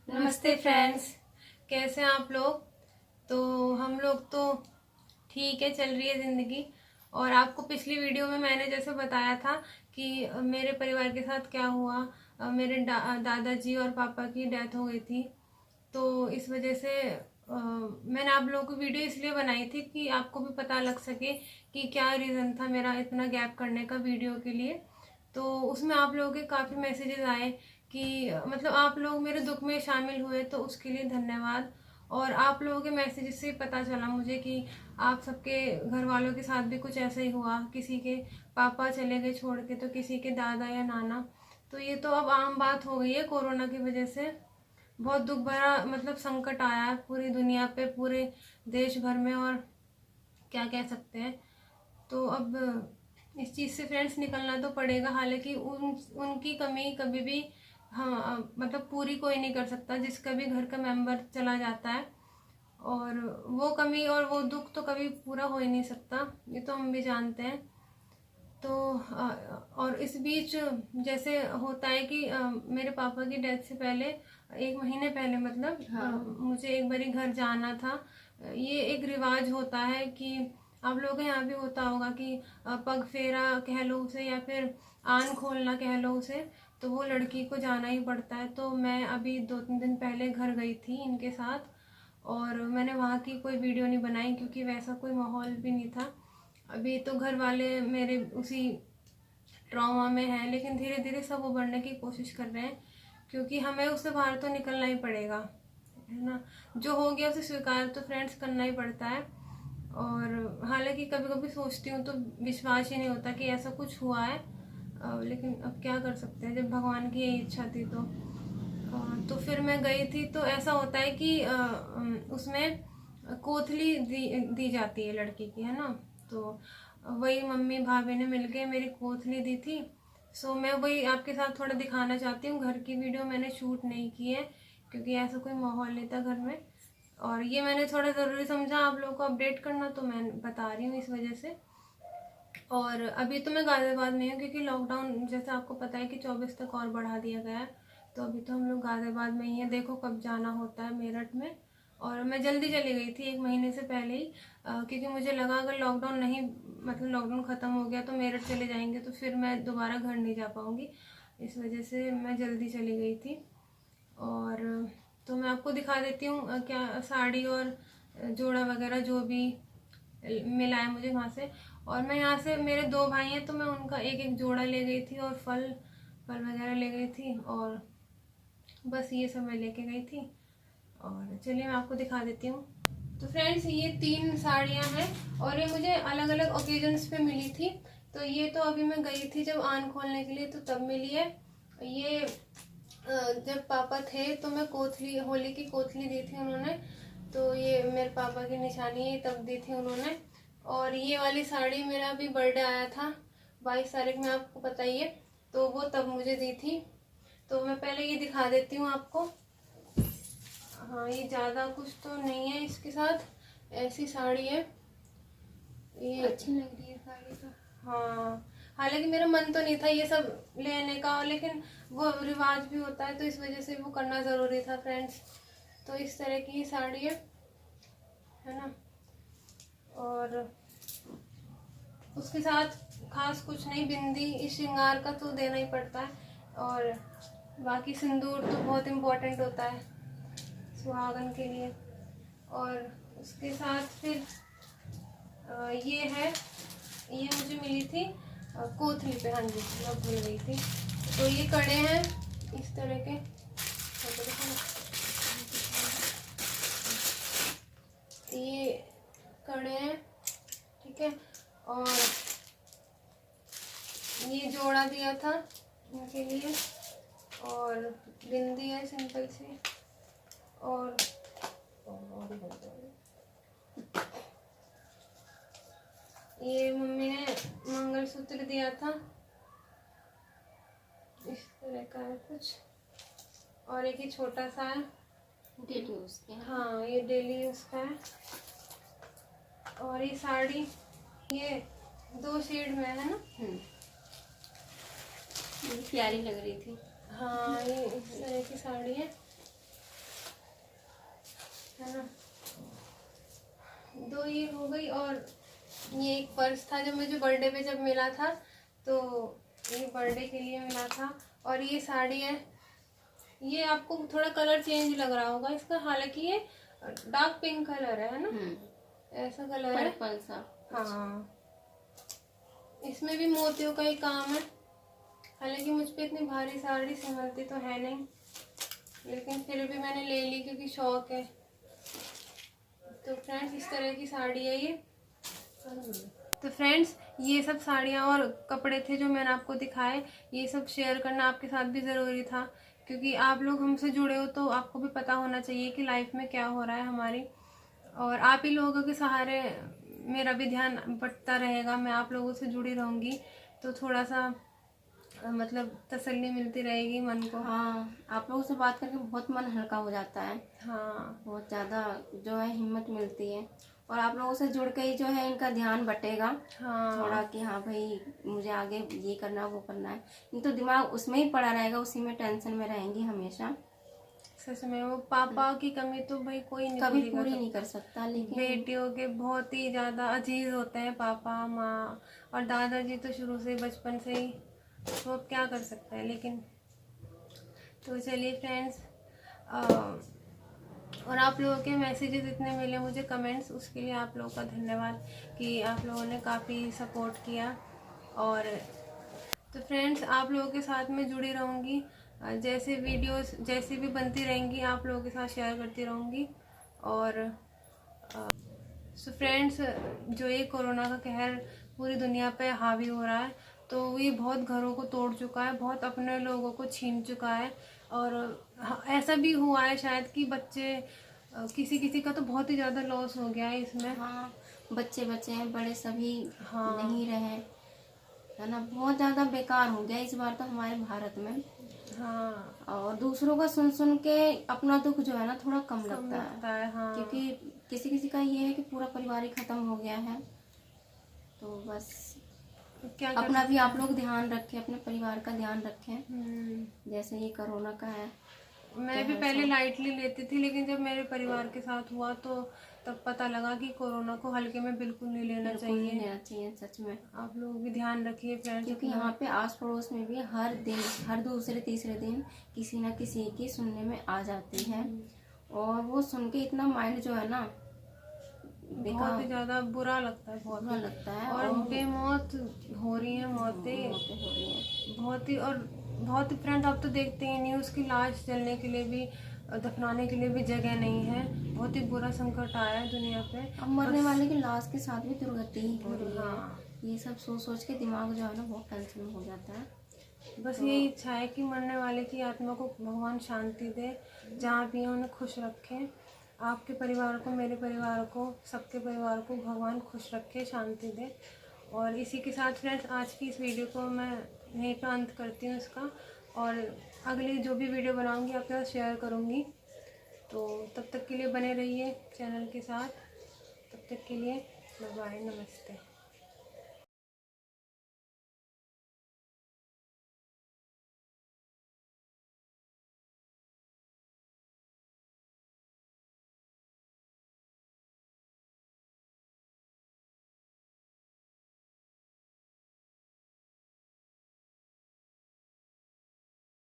नमस्ते फ्रेंड्स, कैसे हैं आप लोग। तो हम लोग तो ठीक है, चल रही है ज़िंदगी। और आपको पिछली वीडियो में मैंने जैसे बताया था कि मेरे परिवार के साथ क्या हुआ। मेरे दादाजी और पापा की डेथ हो गई थी। तो इस वजह से मैंने आप लोगों को वीडियो इसलिए बनाई थी कि आपको भी पता लग सके कि क्या रीज़न था मेरा इतना गैप करने का वीडियो के लिए। तो उसमें आप लोगों के काफ़ी मैसेजेस आए कि मतलब आप लोग मेरे दुख में शामिल हुए, तो उसके लिए धन्यवाद। और आप लोगों के मैसेजेस से पता चला मुझे कि आप सबके घर वालों के साथ भी कुछ ऐसा ही हुआ। किसी के पापा चले गए छोड़ के, तो किसी के दादा या नाना। तो ये तो अब आम बात हो गई है कोरोना की वजह से। बहुत दुख भरा मतलब संकट आया है पूरी दुनिया पे, पूरे देश भर में। और क्या कह सकते हैं। तो अब इस चीज़ से फ्रेंड्स निकलना तो पड़ेगा। हालांकि उनकी कमी कभी भी हम मतलब पूरी कोई नहीं कर सकता, जिसका भी घर का मेंबर चला जाता है। और वो कमी और वो दुख तो कभी पूरा हो ही नहीं सकता, ये तो हम भी जानते हैं। तो और इस बीच जैसे होता है कि मेरे पापा की डेथ से पहले 1 महीने पहले मतलब मुझे एक बारी घर जाना था। ये एक रिवाज होता है कि आप लोगों के यहाँ भी होता होगा कि पग फेरा कह लो उसे या फिर आन खोलना कह लो उसे, तो वो लड़की को जाना ही पड़ता है। तो मैं अभी 2-3 दिन पहले घर गई थी इनके साथ, और मैंने वहाँ की कोई वीडियो नहीं बनाई क्योंकि वैसा कोई माहौल भी नहीं था। अभी तो घर वाले मेरे उसी ट्रॉमा में हैं, लेकिन धीरे धीरे सब उभरने की कोशिश कर रहे हैं, क्योंकि हमें उससे बाहर तो निकलना ही पड़ेगा, है ना। जो हो गया उसे स्वीकार तो फ्रेंड्स करना ही पड़ता है। और हालांकि कभी कभी सोचती हूँ तो विश्वास ही नहीं होता कि ऐसा कुछ हुआ है। लेकिन अब क्या कर सकते हैं, जब भगवान की यही इच्छा थी तो फिर मैं गई थी। तो ऐसा होता है कि उसमें कोथली दी जाती है लड़की की, है ना। तो वही मम्मी भाभी ने मिलके मेरी कोथली दी थी। सो मैं वही आपके साथ थोड़ा दिखाना चाहती हूँ। घर की वीडियो मैंने शूट नहीं की है क्योंकि ऐसा कोई माहौल नहीं था घर में, और ये मैंने थोड़ा ज़रूरी समझा आप लोगों को अपडेट करना, तो मैं बता रही हूँ इस वजह से। और अभी तो मैं गाजियाबाद में हूँ क्योंकि लॉकडाउन जैसे आपको पता है कि 24 तक और बढ़ा दिया गया है। तो अभी तो हम लोग गाजियाबाद में ही हैं, देखो कब जाना होता है मेरठ में। और मैं जल्दी चली गई थी 1 महीने से पहले ही, क्योंकि मुझे लगा अगर लॉकडाउन नहीं मतलब लॉकडाउन ख़त्म हो गया तो मेरठ चले जाएंगे तो फिर मैं दोबारा घर नहीं जा पाऊँगी। इस वजह से मैं जल्दी चली गई थी। और तो मैं आपको दिखा देती हूँ क्या साड़ी और जोड़ा वगैरह जो भी मिला है मुझे वहाँ से। और मैं यहाँ से, मेरे 2 भाई हैं तो मैं उनका एक एक जोड़ा ले गई थी, और फल फल वगैरह ले गई थी, और बस ये सब मैं लेके गई थी। और चलिए मैं आपको दिखा देती हूँ। तो फ्रेंड्स ये 3 साड़ियाँ हैं, और ये मुझे अलग अलग ओकेजन्स पे मिली थी। तो ये तो अभी मैं गई थी जब आन खोलने के लिए तो तब मिली है। ये जब पापा थे तो मैं कोथली, होली की कोथली दी थी उन्होंने। तो ये मेरे पापा की निशानी है, तब दी थी उन्होंने। और ये वाली साड़ी मेरा अभी बर्थडे आया था 22 तारीख में, आपको पता ही है, तो वो तब मुझे दी थी। तो मैं पहले ये दिखा देती हूँ आपको। हाँ, ये ज़्यादा कुछ तो नहीं है इसके साथ, ऐसी साड़ी है। ये अच्छी लग रही है साड़ी तो। हाँ, हालांकि मेरा मन तो नहीं था ये सब लेने का, लेकिन वो रिवाज भी होता है तो इस वजह से वो करना ज़रूरी था फ्रेंड्स। तो इस तरह की साड़ी है ना। और उसके साथ खास कुछ नहीं, बिंदी, इस श्रृंगार का तो देना ही पड़ता है। और बाकी सिंदूर तो बहुत इम्पोर्टेंट होता है सुहागन के लिए। और उसके साथ फिर ये है, ये मुझे मिली थी कोथली पे। हाँ जी, मैं भूल गई थी। तो ये कड़े हैं इस तरह के, ये कड़े हैं, ठीक है। और ये जोड़ा दिया था इनके लिए, और बिंदी है सिंपल सी। और ये मम्मी ने मंगलसूत्र दिया था, इस तरह का है कुछ। और एक ही छोटा सा है, डेली यूज के। हाँ ये डेली यूज का है। और ये साड़ी, ये 2 शेड में है ना। मुझे प्यारी लग रही थी। हाँ, ये इस तरह की साड़ी है। ये एक पर्स था जो मुझे बर्थडे पे जब मिला था, तो ये बर्थडे के लिए मिला था। और ये साड़ी है, ये आपको थोड़ा कलर चेंज लग रहा होगा इसका, हालांकि ये डार्क पिंक कलर है ना, ऐसा कलर है। पर्पल सा। हाँ, इसमें भी मोतियों का ही काम है। हालांकि मुझ पे इतनी भारी साड़ी संभलती तो है नहीं, लेकिन फिर भी मैंने ले ली क्योंकि शौक है। तो फ्रेंड्स इस तरह की साड़ी है ये। तो फ्रेंड्स ये सब साड़ियाँ और कपड़े थे जो मैंने आपको दिखाए, ये सब शेयर करना आपके साथ भी ज़रूरी था, क्योंकि आप लोग हमसे जुड़े हो तो आपको भी पता होना चाहिए कि लाइफ में क्या हो रहा है हमारी। और आप ही लोगों के सहारे मेरा भी ध्यान बंटता रहेगा, मैं आप लोगों से जुड़ी रहूँगी, तो थोड़ा सा मतलब तसल्ली मिलती रहेगी मन को। हाँ, आप लोगों से बात करके बहुत मन हल्का हो जाता है। हाँ, बहुत ज़्यादा जो है हिम्मत मिलती है, और आप लोगों से जुड़ के ही जो है इनका ध्यान बटेगा हाँ, थोड़ा, कि हाँ भाई मुझे आगे ये करना वो करना है। नहीं तो दिमाग उसमें ही पड़ा रहेगा, उसी में टेंशन में रहेंगी हमेशा। सच में वो पापा की कमी तो भाई कोई नहीं कभी पूरी पूरी कर नहीं कर सकता, लेकिन बेटियों के बहुत ही ज़्यादा अजीज होते हैं पापा माँ, और दादाजी तो शुरू से बचपन से ही, तो अब क्या कर सकते हैं। लेकिन तो चलिए फ्रेंड्स, और आप लोगों के मैसेजेस इतने मिले मुझे, कमेंट्स, उसके लिए आप लोगों का धन्यवाद कि आप लोगों ने काफ़ी सपोर्ट किया। और तो फ्रेंड्स आप लोगों के साथ में जुड़ी रहूँगी, जैसे वीडियोस जैसी भी बनती रहेंगी आप लोगों के साथ शेयर करती रहूँगी। और सो फ्रेंड्स जो ये कोरोना का कहर पूरी दुनिया पे हावी हो रहा है, तो ये बहुत घरों को तोड़ चुका है, बहुत अपने लोगों को छीन चुका है। और ऐसा भी हुआ है शायद कि बच्चे किसी किसी का तो बहुत ही ज़्यादा लॉस हो गया है इसमें। हाँ, बच्चे बच्चे हैं, बड़े सभी हाँ, नहीं रहे, है ना। बहुत ज़्यादा बेकार हो गया इस बार तो हमारे भारत में। हाँ, और दूसरों का सुन सुन के अपना दुख जो है ना थोड़ा कम कम लगता है, लगता है। हाँ, क्योंकि किसी किसी का ये है कि पूरा परिवार ही खत्म हो गया है। तो बस तो क्या कर अपना भी सकते आप हैं। लोग ध्यान रखें, अपने परिवार का ध्यान रखें। जैसे ये कोरोना का है, मैं भी पहले लाइटली लेती थी, लेकिन जब मेरे परिवार के साथ हुआ तो तब पता लगा कि कोरोना को हल्के में बिल्कुल नहीं लेना बिल्कुल नहीं चाहिए। लेना चाहिए सच में। आप लोग भी ध्यान रखिए फ्रेंड्स क्योंकि अपना। यहाँ पे आस पड़ोस में भी हर दिन, हर दूसरे तीसरे दिन किसी ना किसी की सुनने में आ जाती है, और वो सुन के इतना माइंड जो है ना बहुत ही ज्यादा बुरा लगता है, बहुत बुरा ही। लगता है। और बेमौत हो रही है मौतें, मौतें हो रही हैं। बहुत ही। और बहुत ही फ्रेंड आप तो देखते हैं न्यूज़ की लाश जलने के लिए भी, दफनाने के लिए भी जगह नहीं है। बहुत ही बुरा संकट आया है दुनिया पे। अब मरने वाले की लाश के साथ भी दुर्गति ही हो रही है। हाँ, ये सब सोच सोच के दिमाग जो है ना बहुत टेंशन में हो जाता है। बस यही इच्छा है कि मरने वाले की आत्मा को भगवान शांति दे, जहाँ भी है उन्हें खुश रखें। आपके परिवार को, मेरे परिवार को, सबके परिवार को भगवान खुश रखे, शांति दे। और इसी के साथ फ्रेंड्स आज की इस वीडियो को मैं यहीं पर अंत करती हूँ इसका, और अगली जो भी वीडियो बनाऊँगी आपके साथ शेयर करूँगी। तो तब तक के लिए बने रहिए चैनल के साथ। तब तक के लिए बाय बाय, नमस्ते।